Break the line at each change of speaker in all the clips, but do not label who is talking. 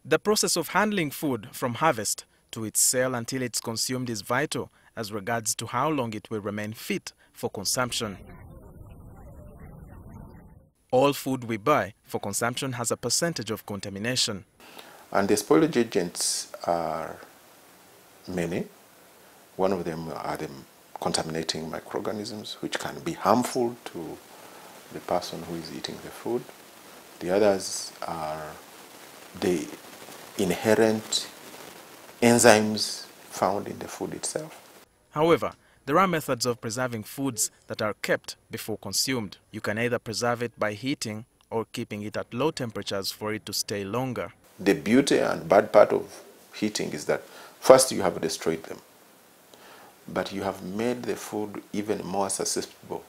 The process of handling food from harvest to its sale until it's consumed is vital as regards to how long it will remain fit for consumption. All food we buy for consumption has a percentage of contamination.
And the spoilage agents are many. One of them are the contaminating microorganisms, which can be harmful to the person who is eating the food. The others are the inherent enzymes found in the food itself.
However, there are methods of preserving foods that are kept before consumed. You can either preserve it by heating or keeping it at low temperatures for it to stay longer.
The beauty and bad part of heating is that first you have destroyed them, but you have made the food even more susceptible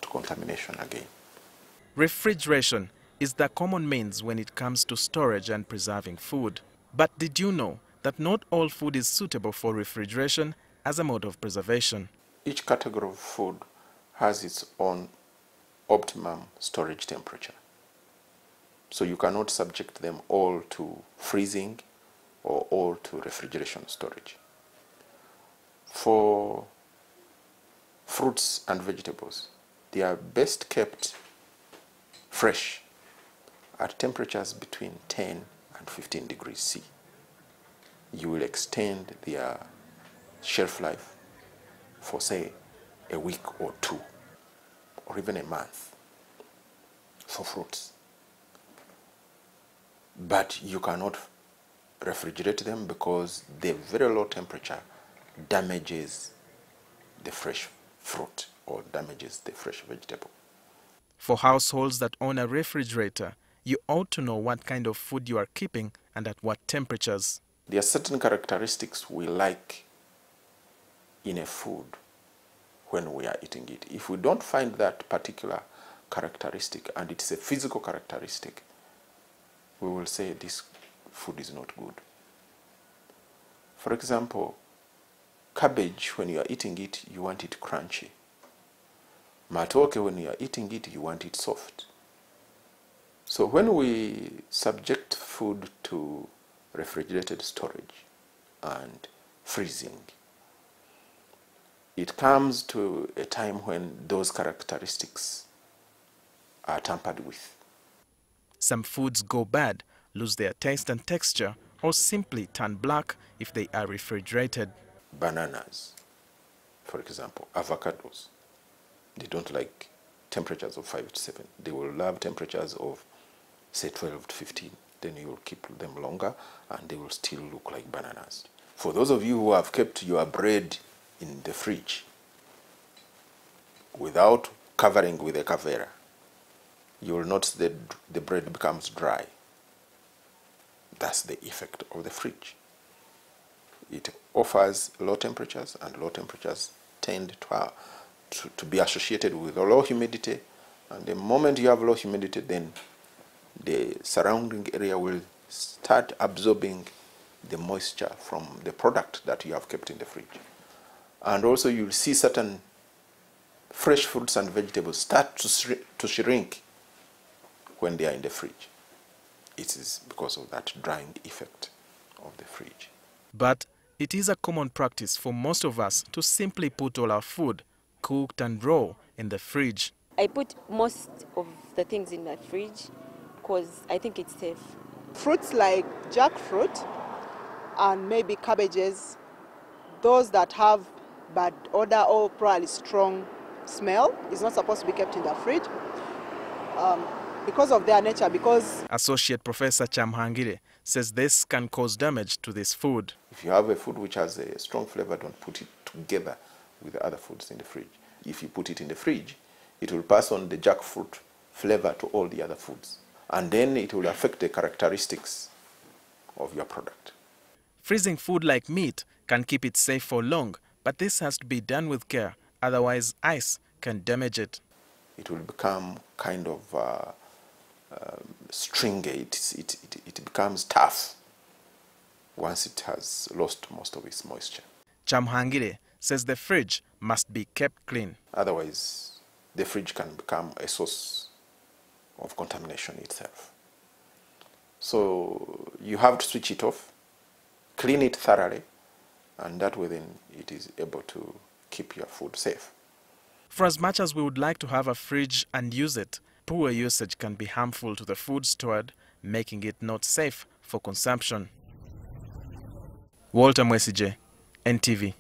to contamination again.
Refrigeration is the common means when it comes to storage and preserving food. But did you know that not all food is suitable for refrigeration as a mode of preservation?
Each category of food has its own optimum storage temperature. So you cannot subject them all to freezing or all to refrigeration storage. For fruits and vegetables, they are best kept fresh at temperatures between 10 and 15 degrees C. You will extend their shelf life for, say, a week or two, or even a month for fruits. But you cannot refrigerate them because the very low temperature damages the fresh fruit or damages the fresh vegetable.
For households that own a refrigerator, you ought to know what kind of food you are keeping and at what temperatures.
There are certain characteristics we like in a food when we are eating it. If we don't find that particular characteristic, and it's a physical characteristic, we will say this food is not good. For example, cabbage, when you are eating it, you want it crunchy. Matoke, when you are eating it, you want it soft. So when we subject food to refrigerated storage and freezing, it comes to a time when those characteristics are tampered with.
Some foods go bad, lose their taste and texture, or simply turn black if they are refrigerated.
Bananas, for example, avocados, they don't like temperatures of 5 to 7. They will love temperatures of, say, 12 to 15. Then you will keep them longer and they will still look like bananas. For those of you who have kept your bread in the fridge without covering with a cavera, you will notice that the bread becomes dry. That's the effect of the fridge. It offers low temperatures, and low temperatures tend to be associated with low humidity. And the moment you have low humidity, then the surrounding area will start absorbing the moisture from the product that you have kept in the fridge. And also you'll see certain fresh fruits and vegetables start to shrink when they are in the fridge. It is because of that drying effect of the fridge.
But it is a common practice for most of us to simply put all our food, cooked and raw, in the fridge.
I put most of the things in the fridge because I think it's safe.
Fruits like jackfruit and maybe cabbages, those that have bad odor or probably strong smell, is not supposed to be kept in the fridge because of their nature. Because
Associate Professor Chamhangire says this can cause damage to this food.
If you have a food which has a strong flavor, don't put it together with the other foods in the fridge. If you put it in the fridge, it will pass on the jackfruit flavor to all the other foods. And then it will affect the characteristics of your product.
Freezing food like meat can keep it safe for long, but this has to be done with care. Otherwise, ice can damage it.
It will become kind of stringy. It becomes tough. once it has lost most of its moisture.
Chamhangire says the fridge must be kept clean.
Otherwise, the fridge can become a source of contamination itself. So you have to switch it off, clean it thoroughly, and that way then it is able to keep your food safe.
For as much as we would like to have a fridge and use it, poor usage can be harmful to the food stored, making it not safe for consumption. Walter Mwesije, NTV.